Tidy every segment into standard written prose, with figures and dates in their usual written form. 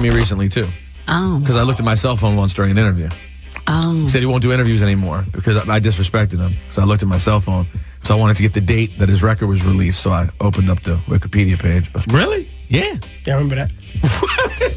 me recently too. Oh. Because I looked at my cell phone once during an interview. Oh. He said he won't do interviews anymore because I disrespected him. So I looked at my cell phone. So I wanted to get the date that his record was released. So I opened up the Wikipedia page. But really? Yeah. Yeah, I remember that.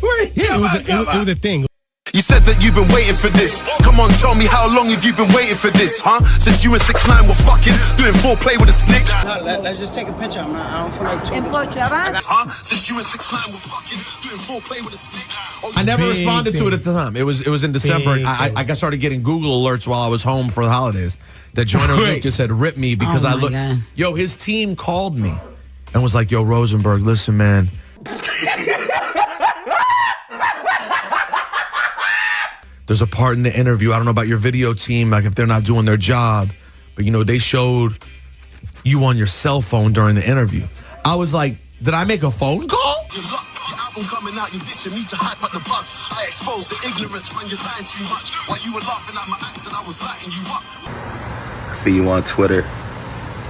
Wait, yeah, it was a thing. You said that you've been waiting for this. Come on, tell me how long have you been waiting for this, huh? Since you and 6ix9ine were fucking doing foreplay with a snitch. Let's just take a picture. I don't feel like talking. Huh? Since you and 6ix9ine were fucking doing foreplay with a snitch. I never responded to it at the time. It was in December. I got started getting Google alerts while I was home for the holidays that Joyner Lucas had ripped me because I looked. Yo, his team called me and was like, "Yo, Rosenberg, listen, man." There's a part in the interview, I don't know about your video team, like if they're not doing their job, but you know, they showed you on your cell phone during the interview. I was like, did I make a phone call? Your album coming out, you dishing me to hype up the buzz. I exposed the ignorance when you're lying too much. While you were laughing at my accent, I was lighting you up. I see you on Twitter,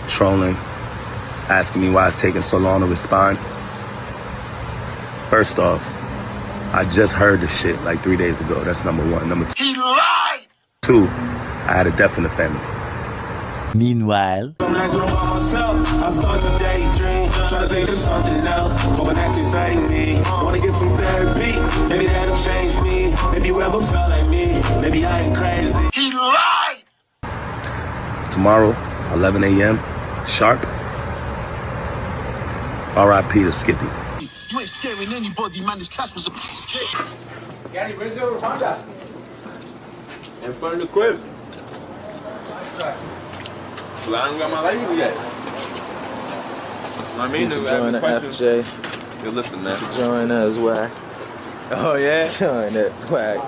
trolling, asking me why it's taking so long to respond. First off, I just heard the shit like 3 days ago. That's number one. Number two. He lied! 2, I had a death in the family. Meanwhile, I start to daydream, try to think of something else, hoping that this ain't me. Wanna get some therapy, maybe that'll change me. If you ever felt like me, maybe I ain't crazy. He lied! Tomorrow, 11 a.m., sharp. R.I.P. to Skippy. You ain't scaring anybody, man. This cash was a piece of cake. Gary, where's your Honda? In front of the crib. Well, I don't got my license yet. I mean, Joyner FJ. Yo, listen, man. Joyner is whack. Oh, yeah? Joyner is whack.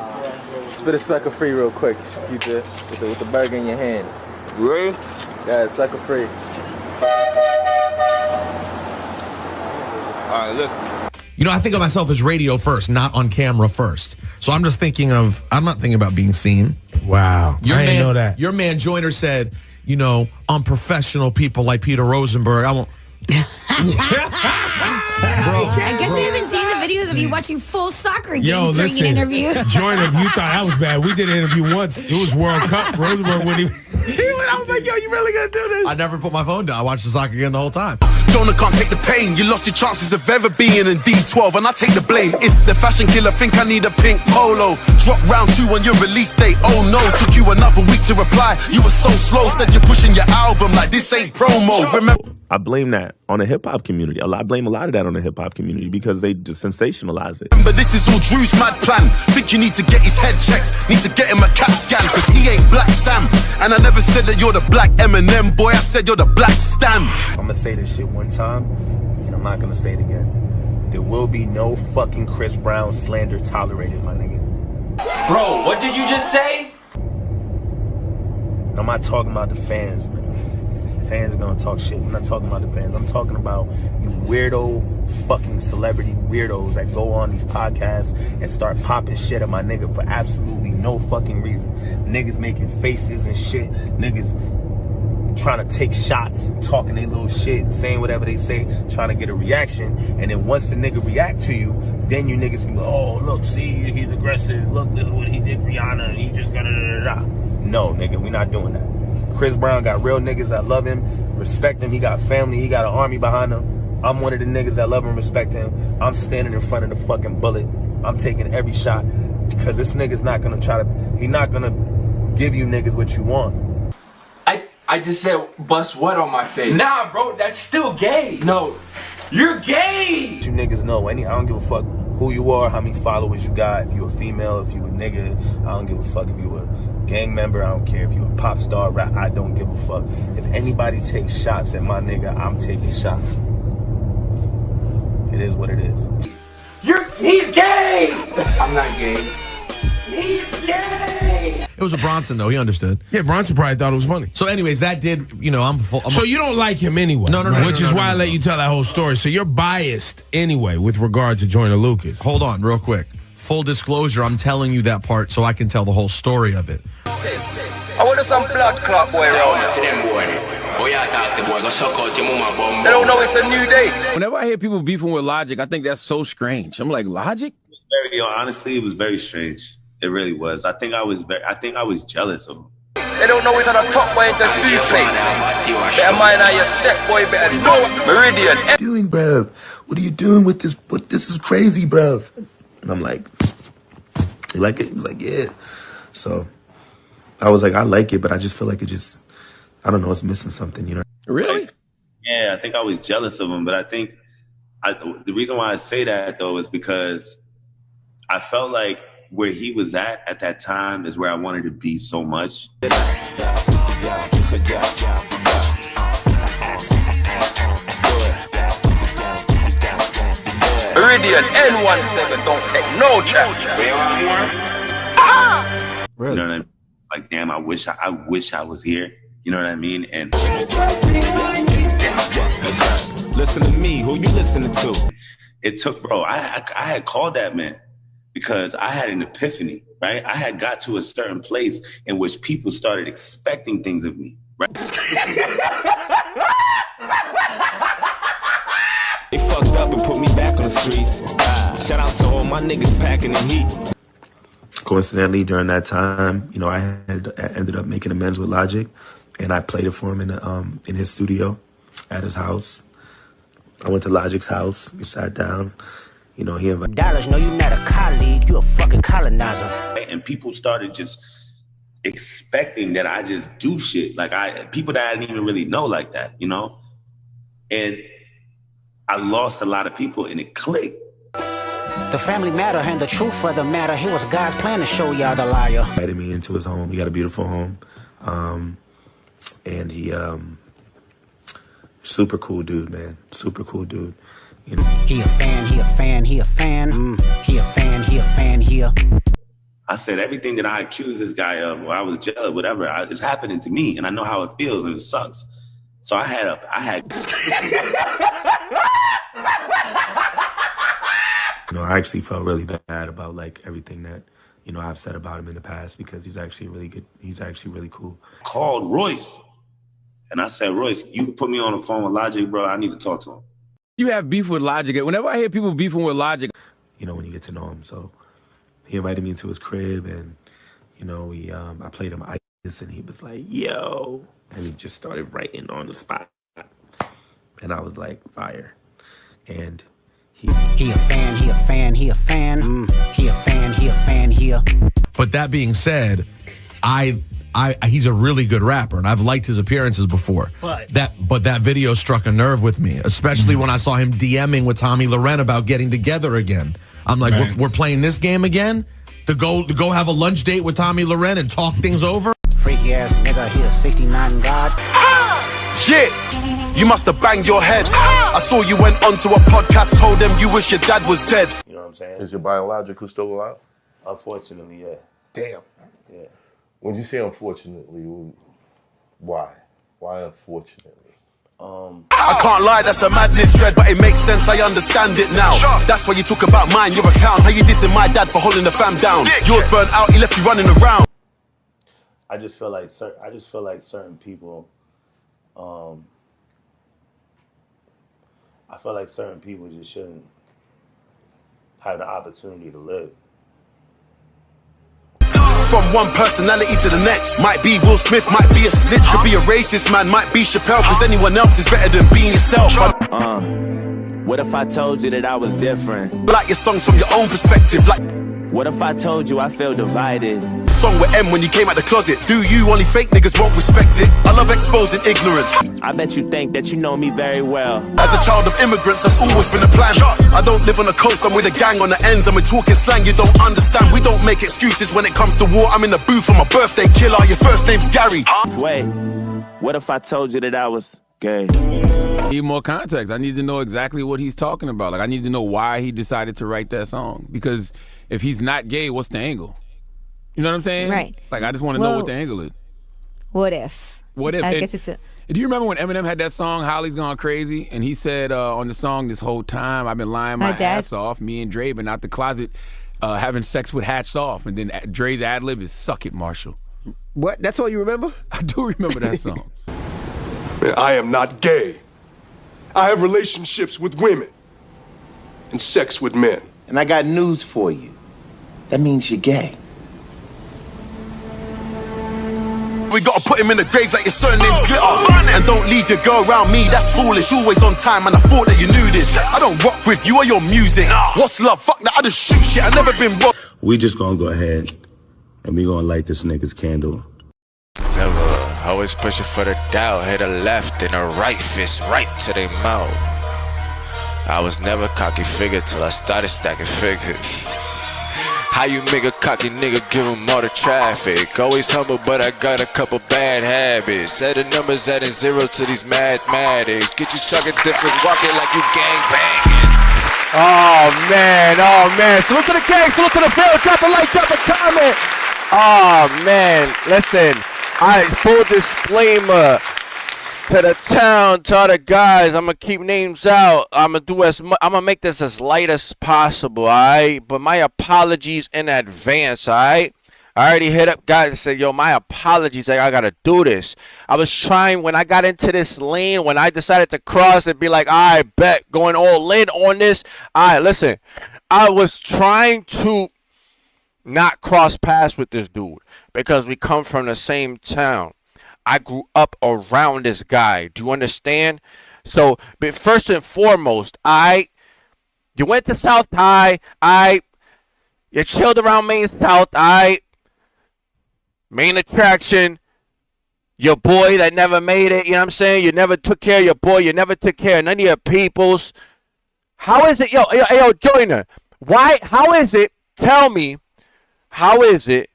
Spit a sucker free real quick, future, with the burger in your hand. Really? Yeah, sucker free. All right, listen. You know, I think of myself as radio first, not on camera first. So I'm just thinking of, I'm not thinking about being seen. Wow. I didn't know that. Your man Joyner said, you know, unprofessional people like Peter Rosenberg, I won't. I guess I haven't seen the videos of you watching full soccer games during an interview. Joyner, if you thought that was bad, we did an interview once. It was World Cup. Rosenberg wouldn't even. I was like, yo, you really gonna do this? I never put my phone down. I watched the soccer game the whole time. Jonah can't take the pain. You lost your chances of ever being in D12, and I take the blame. It's the fashion killer. Think I need a pink polo. Drop round 2 on your release date. Oh no, took you another week to reply. You were so slow. Said you're pushing your album like this ain't promo. Remember. I blame that on the hip-hop community. I blame a lot of that on the hip-hop community because they just sensationalize it. But this is all Drew's mad plan. Think you need to get his head checked. Need to get him a CAT scan, cause he ain't Black Sam. And I never said that you're the Black Eminem, boy. I said you're the Black Stan. I'm gonna say this shit one time, and I'm not gonna say it again. There will be no fucking Chris Brown slander tolerated, my nigga. Bro, what did you just say? And I'm not talking about the fans, man. Fans are gonna talk shit. I'm not talking about the fans. I'm talking about you weirdo fucking celebrity weirdos that go on these podcasts and start popping shit at my nigga for absolutely no fucking reason. Niggas making faces and shit. Niggas trying to take shots, talking their little shit, saying whatever they say, trying to get a reaction. And then once the nigga react to you, then you niggas can go, oh, look, see, he's aggressive. Look, this is what he did, Rihanna. He just got da. No, nigga, we not doing that. Chris Brown got real niggas that love him, respect him. He got family. He got an army behind him. I'm one of the niggas that love him, respect him. I'm standing in front of the fucking bullet. I'm taking every shot because this nigga's not gonna he's not gonna give you niggas what you want. I just said bust what on my face? Nah, bro, that's still gay. No, you're gay. You niggas know I don't give a fuck who you are, how many followers you got, if you a female, if you a nigga. I don't give a fuck if you a gang member. I don't care if you a pop star, rap. I don't give a fuck. If anybody takes shots at my nigga, I'm taking shots. It is what it is. He's gay. I'm not gay. He's gay. It was a Bronson though. He understood. Yeah, Bronson probably thought it was funny. So, anyways, that did. You know, so you don't like him anyway. No. Which is why I let you tell that whole story. So you're biased anyway with regard to Joyner Lucas. Hold on, real quick. Full disclosure, I'm telling you that part so I can tell the whole story of it. I want some blood clot boy around them boy. They don't know it's a new day. Whenever I hear people beefing with Logic, I think that's so strange. I'm like, Logic? Honestly, it was very strange. It really was. I think I was jealous of him. They don't know it's on a top boy into secret. Better mind how you step, boy. Better know Meridian. What are you doing, bruv? What are you doing with this? This is crazy, bruv. And I'm like, you like it? He's like, yeah. So I was like, I like it, but I just feel like I don't know, it's missing something, you know? Really? Yeah, I think I was jealous of him, but I think the reason why I say that, though, is because I felt like where he was at that time is where I wanted to be so much. Meridian N17 don't take no chance. You know what I mean? Like, damn, I wish I was here. You know what I mean? And listen to me. Who you listening to? It took, bro. I had called that man because I had an epiphany, right? I had got to a certain place in which people started expecting things of me, right? They fucked up and put me back on the streets. Shout out to all my niggas packing the heat. Coincidentally, during that time, you know, I ended up making amends with Logic, and I played it for him in his studio at his house. I went to Logic's house. We sat down. You know, he invited. Dollars, no, you're not a colleague. You a fucking colonizer. And people started just expecting that I just do shit. Like people that I didn't even really know like that, you know? And I lost a lot of people and it clicked. The family matter and the truth for the matter. Here was God's plan to show y'all the liar. He invited me into his home. He got a beautiful home. And he, super cool dude, man. Super cool dude. You know? He a fan, he a fan, he a fan. He a fan, he a fan, he a... I said everything that I accused this guy of, or I was jealous, whatever, it's happening to me, and I know how it feels, and it sucks. So I had. You know, I actually felt really bad about like everything that, you know, I've said about him in the past because he's actually really good. He's actually really cool. Called Royce, and I said, Royce, you put me on the phone with Logic, bro. I need to talk to him. You have beef with Logic. Whenever I hear people beefing with Logic, you know, when you get to know him. So he invited me into his crib, and you know, I played him Ice, and he was like, "Yo," and he just started writing on the spot, and I was like, "Fire!" And he a fan, he a fan, he a fan, he a fan, he a fan, he a. But that being said, he's a really good rapper, and I've liked his appearances before. But that video struck a nerve with me, especially when I saw him DMing with Tommy Loren about getting together again. I'm like, we're playing this game again? To go have a lunch date with Tommy Loren and talk things over? Freaky ass nigga here, 69 God. Yeah, you must have banged your head. I saw you went onto a podcast, told them you wish your dad was dead. You know what I'm saying? Is your biological still alive? Unfortunately, yeah. Damn. Yeah. When you say unfortunately, why? Why unfortunately? I can't lie, that's a madness dread, but it makes sense, I understand it now. That's why you talk about mine, you're a clown. How you dissing my dad for holding the fam down? Yours burnt out, he left you running around. I just feel like certain people, I feel like certain people just shouldn't have the opportunity to live. From one personality to the next. Might be Will Smith, might be a snitch, could be a racist man, might be Chappelle, cause anyone else is better than being yourself. What if I told you that I was different? Like your songs from your own perspective, like what if I told you I feel divided? Song with M when you came out the closet. Do you? Only fake niggas won't respect it. I love exposing ignorance. I bet you think that you know me very well. As a child of immigrants, that's always been the plan. I don't live on the coast, I'm with a gang on the ends, and we're talking slang you don't understand. We don't make excuses when it comes to war. I'm in the booth for my birthday, killer. Your first name's Gary. Wait, what if I told you that I was gay? Need more context. I need to know exactly what he's talking about. Like, I need to know why he decided to write that song. Because if he's not gay, what's the angle? You know what I'm saying? Right. Like, I just want to know what the angle is. What if? What if? I guess it's a... Do you remember when Eminem had that song, Holly's Gone Crazy? And he said on the song, this whole time, I've been lying my ass off. Me and Dre been out the closet having sex with hats off. And then Dre's ad-lib is, suck it, Marshall. What? That's all you remember? I do remember that song. Man, I am not gay. I have relationships with women and sex with men. And I got news for you. That means you're gay. We gotta put him in the grave like your surname's glitter. And don't leave your girl around me, that's foolish. Always on time, and I thought that you knew this. I don't rock with you or your music. What's love? Fuck that, I just shoot shit. I never been wrong. We just gonna go ahead and we gonna light this nigga's candle. Never, always pushing for the doubt. Hit a left and a right fist right to their mouth. I was never cocky figure till I started stacking figures. How you make a cocky nigga give him all the traffic? Always humble, but I got a couple bad habits. Set the numbers adding zeros to these mathematics. Get you talking different, walking like you gang banging. Oh man. Salute to the gang, salute to the Ville. Drop a like, drop a comment. Oh man, listen. Full disclaimer to the town, to all the guys. I'm gonna keep names out. I'm gonna make this as light as possible, alright? But my apologies in advance, alright? I already hit up guys and said, yo, my apologies, I gotta do this. I was trying, when I got into this lane, when I decided to cross and be like, I bet, going all in on this. Alright, listen, I was trying to not cross paths with this dude because we come from the same town. I grew up around this guy. Do you understand? So, but first and foremost, you went to South High. You chilled around Main South. Main attraction. Your boy that never made it. You know what I'm saying? You never took care of your boy. You never took care of none of your peoples. How is it, yo, Joyner? How is it? Tell me, how is it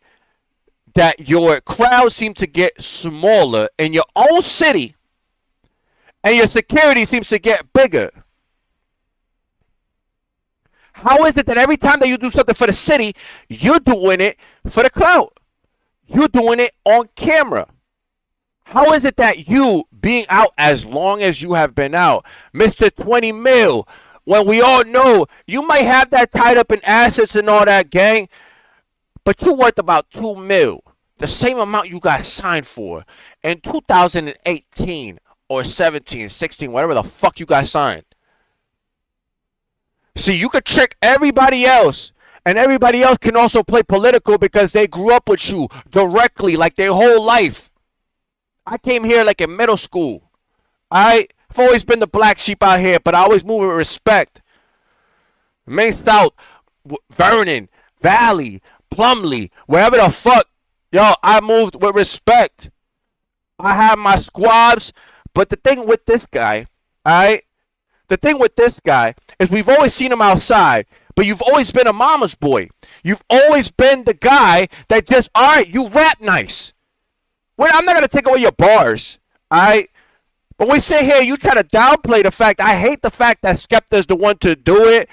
that your crowd seems to get smaller in your own city and your security seems to get bigger? How is it that every time that you do something for the city, you're doing it for the crowd? You're doing it on camera. How is it that you, being out as long as you have been out, Mr. 20 mil, when we all know you might have that tied up in assets and all that, gang, but you're worth about 2 mil, the same amount you got signed for in 2018 or 17, 16, whatever the fuck you got signed. See, you could trick everybody else, and everybody else can also play political because they grew up with you directly, like their whole life. I came here like in middle school. I've always been the black sheep out here, but I always move with respect. Main South, Vernon, Valley, Plumley, wherever the fuck, yo, I moved with respect. I have my squabs, but the thing with this guy, the thing with this guy is we've always seen him outside, but you've always been a mama's boy. You've always been the guy that just, all right, you rap nice. Well, I'm not going to take away your bars, all right? But we sit here, you try to downplay the fact, I hate the fact that Skepta's the one to do it,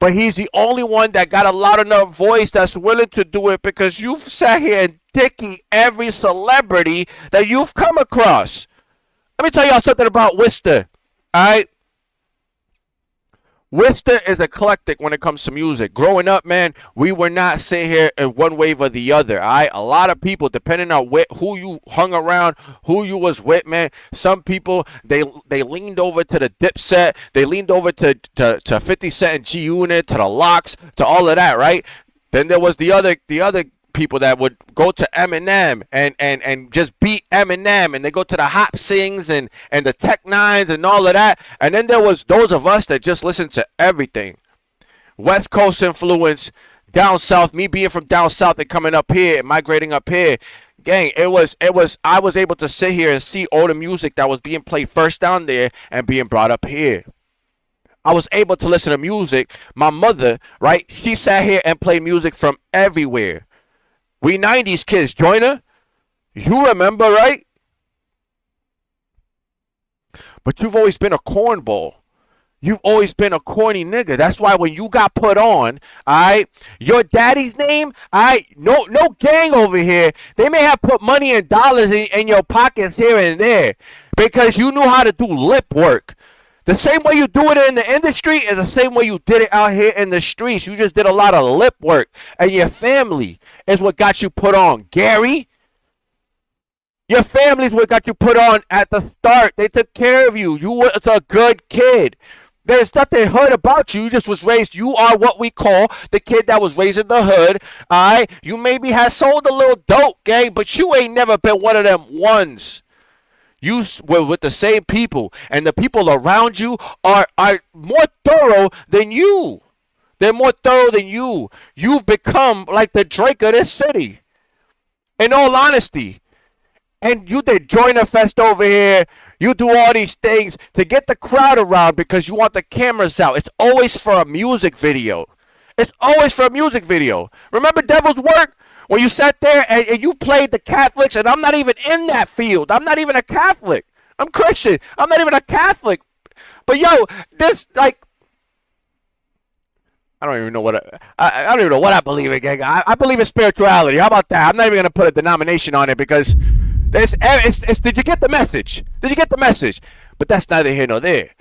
but he's the only one that got a loud enough voice that's willing to do it because you've sat here and dicking every celebrity that you've come across. Let me tell y'all something about Worcester, all right? Worcester is eclectic when it comes to music. Growing up, man, we were not sitting here in one wave or the other, all right? A lot of people, depending on who you hung around, who you was with, man, some people, they leaned over to the Dipset, they leaned over to 50 Cent and G-Unit, to the Locks, to all of that, right? Then there was the other people that would go to Eminem and just beat Eminem, and they go to the Hop Sings and the Tech Nines and all of that. And then there was those of us that just listened to everything. West Coast influence, down south, me being from down south and coming up here and migrating up here. Gang, I was able to sit here and see all the music that was being played first down there and being brought up here. I was able to listen to music. My mother, right, she sat here and played music from everywhere. We 90s kids, Joyner. You remember, right? But you've always been a cornball. You've always been a corny nigga. That's why when you got put on, your daddy's name, no gang over here. They may have put money and dollars in your pockets here and there because you knew how to do lip work. The same way you do it in the industry is the same way you did it out here in the streets. You just did a lot of lip work. And your family is what got you put on. Gary, your family's what got you put on at the start. They took care of you. You were a good kid. There's nothing hood about you. You just was raised. You are what we call the kid that was raised in the hood. All right. You maybe have sold a little dope, gang, but you ain't never been one of them ones. You were with the same people, and the people around you are more thorough than you. They're more thorough than you. You've become like the Drake of this city. In all honesty. And you did Joyner Fest over here. You do all these things to get the crowd around because you want the cameras out. It's always for a music video. It's always for a music video. Remember Devil's Work? When you sat there and you played the Catholics, and I'm not even in that field. I'm not even a Catholic. I'm Christian. I'm not even a Catholic. But yo, this like, I don't even know what I don't even know what I believe in, gang. I believe in spirituality. How about that? I'm not even gonna put a denomination on it because did you get the message? Did you get the message? But that's neither here nor there.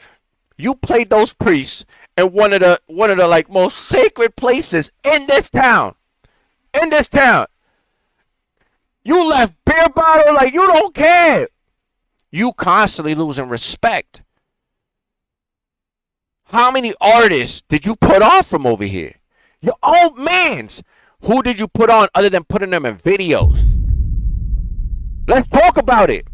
You played those priests in one of the like most sacred places in this town. In this town. You left beer bottle like you don't care. You constantly losing respect. How many artists did you put on from over here? Your own mans. Who did you put on other than putting them in videos? Let's talk about it.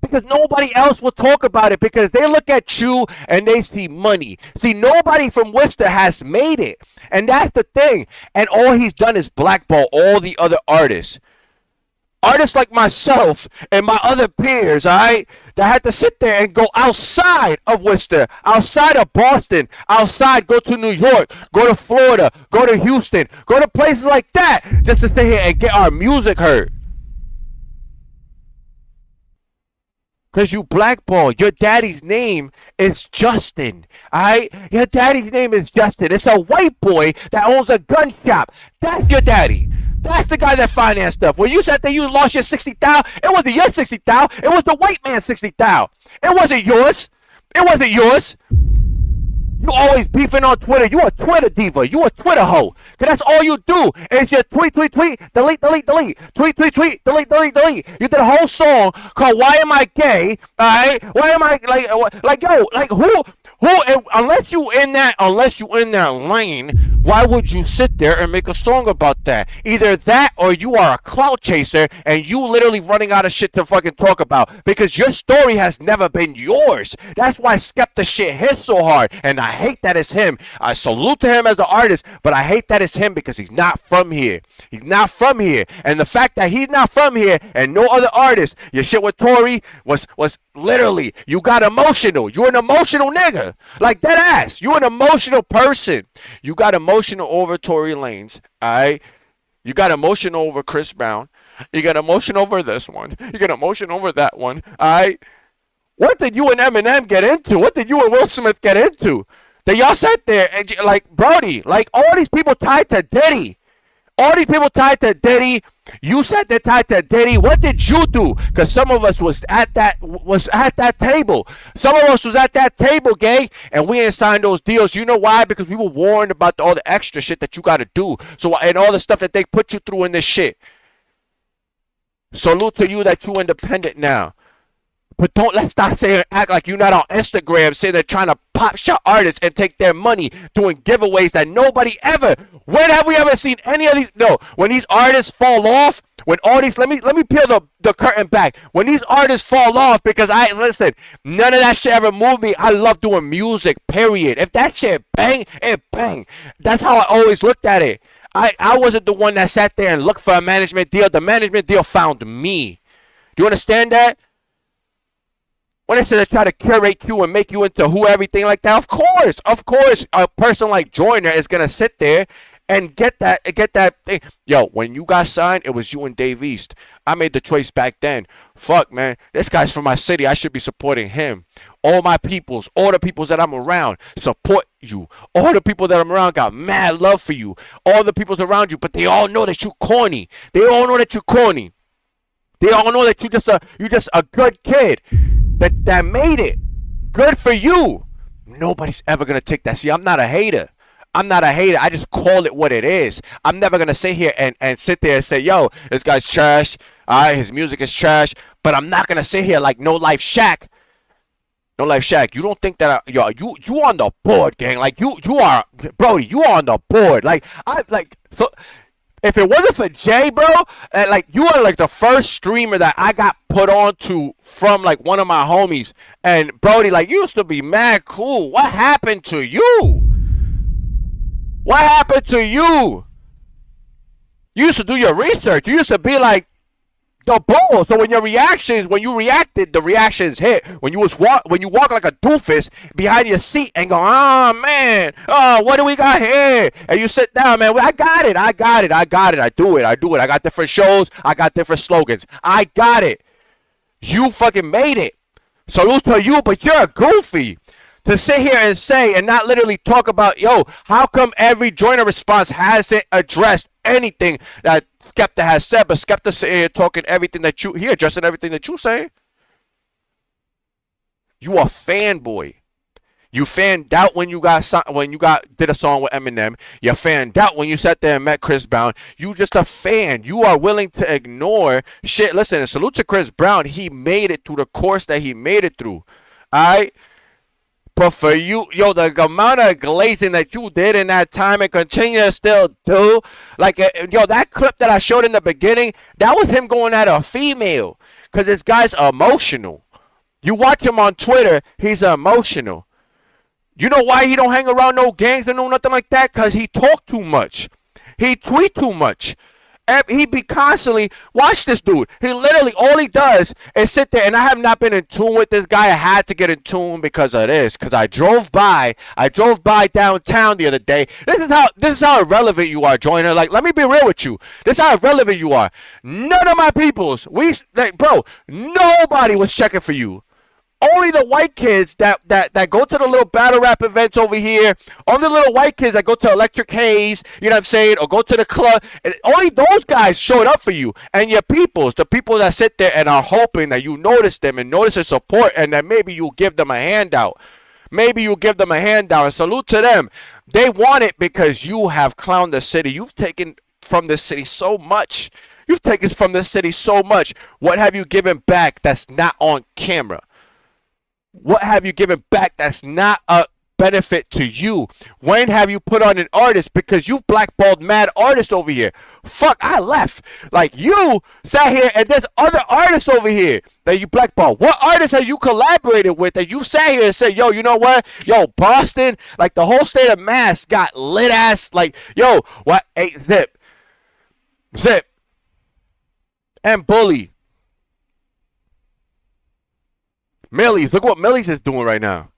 Because nobody else will talk about it because they look at you and they see money. See, nobody from Worcester has made it. And that's the thing. And all he's done is blackball all the other artists. Artists like myself and my other peers, all right, that had to sit there and go outside of Worcester, outside of Boston, outside, go to New York, go to Florida, go to Houston, go to places like that just to stay here and get our music heard. Because you blackball. Your daddy's name is Justin. Alright? Your daddy's name is Justin. It's a white boy that owns a gun shop. That's your daddy. That's the guy that financed stuff. When you sat there, you lost your 60,000. It wasn't your 60,000. It was the white man's 60,000. It wasn't yours. It wasn't yours. You always beefing on Twitter. You a Twitter diva. You a Twitter hoe. Cause that's all you do. It's just tweet, delete, delete, delete. Tweet, delete, delete. You did a whole song called "Why Am I Gay?" Alright? Why am I who? Unless you in that lane, why would you sit there and make a song about that? Either that or you are a clout chaser and you literally running out of shit to fucking talk about because your story has never been yours. That's why Skepta shit hits so hard, and I hate that it's him. I salute to him as an artist, but I hate that it's him because he's not from here. He's not from here, and the fact that he's not from here and no other artist, your shit with Tory was literally, you got emotional. You're an emotional nigga. Like that ass. You're an emotional person. You got emotional over Tory Lanez. Alright? You got emotional over Chris Brown. You got emotional over this one. You got emotional over that one. Alright? What did you and Eminem get into? What did you and Will Smith get into? That y'all sat there and like Brody, like all these people tied to Diddy. All these people tied to Diddy. You sat there tied to Diddy. What did you do? Because some of us was at that table. Some of us was at that table, gang, and we ain't signed those deals. You know why? Because we were warned about all the extra shit that you got to do. So and all the stuff that they put you through in this shit. Salute to you that you independent now. But let's not act like you're not on Instagram saying they're trying to pop shot artists and take their money doing giveaways that nobody ever. When have we ever seen any of these? No, when these artists fall off, when all these, let me peel the curtain back. When these artists fall off, because listen, none of that shit ever moved me. I love doing music, period. If that shit bang, it bang. That's how I always looked at it. I wasn't the one that sat there and looked for a management deal. The management deal found me. Do you understand that? When they said they try to curate you and make you into who everything like that, of course, a person like Joyner is gonna sit there and get that thing. Yo, when you got signed, it was you and Dave East. I made the choice back then. Fuck, man, this guy's from my city. I should be supporting him. All my peoples, all the peoples that I'm around, support you. All the people that I'm around got mad love for you. All the peoples around you, but they all know that you corny. They all know that you corny. They all know that you just a good kid. That made it. Good for you. Nobody's ever gonna take that. See, I'm not a hater. I just call it what it is. I'm never gonna sit here and sit there and say, yo, this guy's trash. Alright, his music is trash. But I'm not gonna sit here like No Life Shaq No Life Shaq, you don't think that you on the board, gang. Like you are, Brody, you are on the board. Like so if it wasn't for Jay, bro, like you are like the first streamer that I got put on to from like one of my homies. And Brody, like you used to be mad cool. What happened to you? What happened to you? You used to do your research. You used to be like the bull. So when you reacted, the reactions hit. When you walk like a doofus behind your seat and go, oh man, oh what do we got here? And you sit down, man. I got it. I do it. I got different shows. I got different slogans. I got it. You fucking made it. Salute to you, but you're a goofy. To sit here and say and not literally talk about, yo, how come every Joyner response hasn't addressed anything that Skepta has said, but Skepta sitting here talking everything that he addressing everything that you say? You a fanboy. You fanned out when you did a song with Eminem. You fanned out when you sat there and met Chris Brown. You just a fan. You are willing to ignore shit. Listen, salute to Chris Brown. He made it through the course that he made it through. All right? But for you, yo, the amount of glazing that you did in that time and continue to still do, like, yo, that clip that I showed in the beginning, that was him going at a female. Because this guy's emotional. You watch him on Twitter, he's emotional. You know why he don't hang around no gangs or no nothing like that? Because he talk too much. He tweet too much. He be constantly, watch this dude. He literally, all he does is sit there, and I have not been in tune with this guy. I had to get in tune because of this, because I drove by downtown the other day. This is how irrelevant you are, Joyner. Like, let me be real with you. This is how irrelevant you are. None of my peoples, bro, nobody was checking for you. Only the white kids that go to the little battle rap events over here. Only the little white kids that go to Electric Haze, you know what I'm saying, or go to the club. Only those guys showed up for you. And your peoples, the people that sit there and are hoping that you notice them and notice their support and that maybe you'll give them a handout. Maybe you'll give them a handout. And salute to them. They want it because you have clowned the city. You've taken from the city so much. You've taken from the city so much. What have you given back that's not on camera? What have you given back that's not a benefit to you? When have you put on an artist? Because you blackballed mad artists over here. Fuck, I left. Like, you sat here and there's other artists over here that you blackballed. What artists have you collaborated with that you sat here and said, yo, you know what? Yo, Boston, like the whole state of Mass got lit ass. Like, yo, what? Hey, Zip, and Bully. Millie's, look what Millie's is doing right now.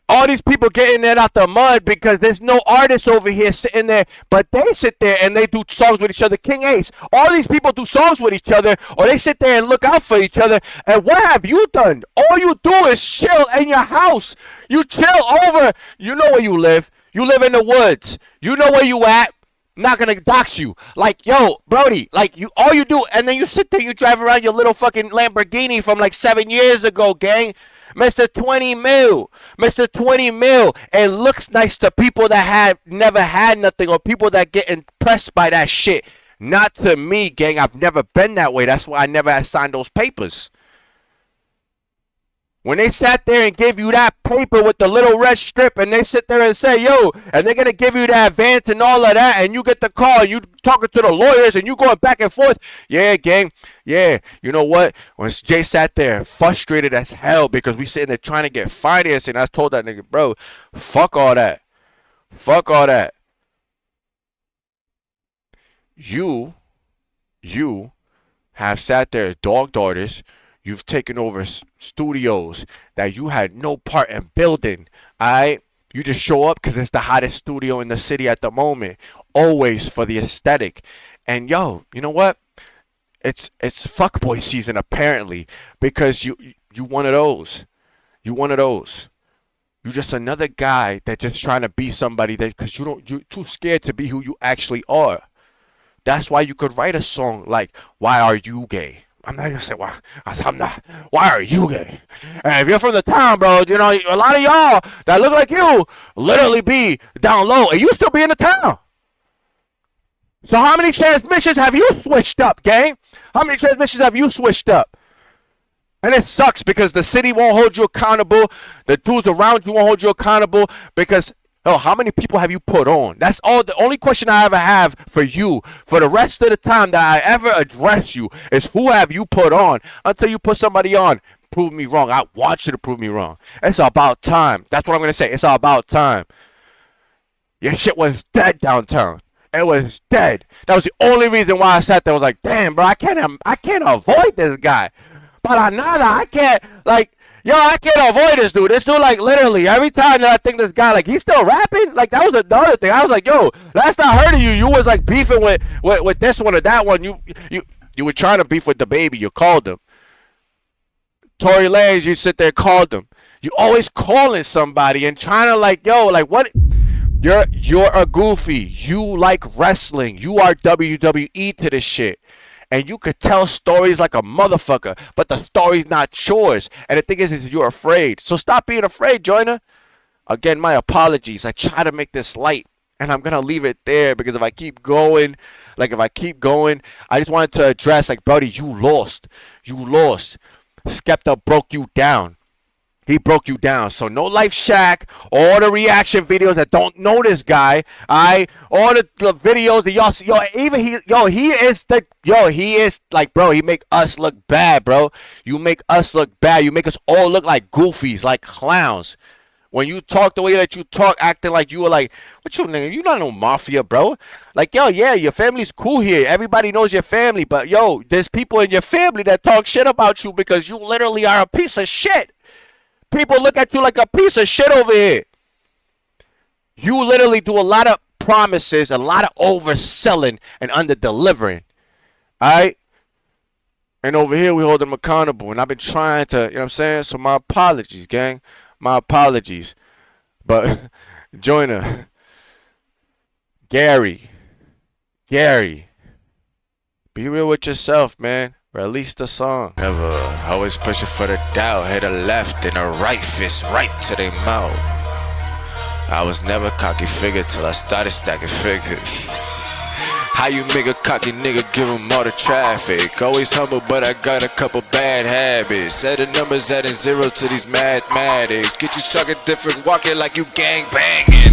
All these people getting it out the mud because there's no artists over here sitting there, but they sit there and they do songs with each other. King Ace, all these people do songs with each other, or they sit there and look out for each other. And what have you done? All you do is chill in your house. You chill over. You know where you live. You live in the woods. You know where you at. I'm not gonna dox you. Like, yo, Brody, like, you, all you do, and then you sit there, you drive around your little fucking Lamborghini from like 7 years ago, gang. Mr. 20 mil. Mr. 20 mil. It looks nice to people that have never had nothing, or people that get impressed by that shit. Not to me, gang. I've never been that way. That's why I never had signed those papers. When they sat there and gave you that paper with the little red strip, and they sit there and say, yo, and they're going to give you the advance and all of that, and you get the call, and you talking to the lawyers, and you going back and forth. Yeah, gang. Yeah, you know what? When Jay sat there frustrated as hell because we sitting there trying to get financing, I told that nigga, bro, fuck all that. Fuck all that. You have sat there as dog daughters. You've taken over studios that you had no part in building, all right? You just show up because it's the hottest studio in the city at the moment, always for the aesthetic. And, yo, you know what? It's fuckboy season, apparently, because you one of those. You one of those. You just another guy that's just trying to be somebody that, because you're too scared to be who you actually are. That's why you could write a song like, Why Are You Gay? I'm not gonna say why. I'm not. Why are you gay? And if you're from the town, bro, you know, a lot of y'all that look like you literally be down low, and you still be in the town. So how many transmissions have you switched up, gang? How many transmissions have you switched up? And it sucks because the city won't hold you accountable. The dudes around you won't hold you accountable because, oh, how many people have you put on? That's all. The only question I ever have for you for the rest of the time that I ever address you is who have you put on? Until you put somebody on, prove me wrong. I want you to prove me wrong. It's about time. That's what I'm going to say. It's about time. Your shit was dead downtown. It was dead. That was the only reason why I sat there. I was like, damn, bro, I can't avoid this guy. Para nada, I can't, like, yo, I can't avoid this dude. This dude, like, literally, every time that I think this guy, like, he's still rapping? Like, that was another thing. I was like, yo, last I heard of you, you was, like, beefing with this one or that one. You were trying to beef with the baby. You called him. Tory Lanez, you sit there and called him. You always calling somebody and trying to, like, yo, like, what? You're a goofy. You like wrestling. You are WWE to this shit. And you could tell stories like a motherfucker, but the story's not yours. And the thing is you're afraid. So stop being afraid, Joyner. Again, my apologies. I try to make this light, and I'm going to leave it there because if I keep going, I just wanted to address, like, buddy, you lost. You lost. Skepta broke you down. He broke you down. So no Life Shack, all the reaction videos that don't know this guy, all the videos that y'all see, he is like, bro, he make us look bad, bro. You make us look bad. You make us all look like goofies, like clowns. When you talk the way that you talk, acting like you were like, what you nigga? You not no mafia, bro. Like, yo, yeah, your family's cool here. Everybody knows your family, but yo, there's people in your family that talk shit about you because you literally are a piece of shit. People look at you like a piece of shit over here. You literally do a lot of promises, a lot of overselling and under-delivering. All right? And over here, we hold them accountable. And I've been trying to, you know what I'm saying? So my apologies, gang. My apologies. But, Joyner, Gary, be real with yourself, man. Release the song. Never always pushing for the doubt. Hit a left and a right fist right to their mouth. I was never cocky figure till I started stacking figures. How you make a cocky nigga give him all the traffic? Always humble, but I got a couple bad habits. Adding numbers, adding zeros to these mathematics. Get you talking different, walking like you gang banging.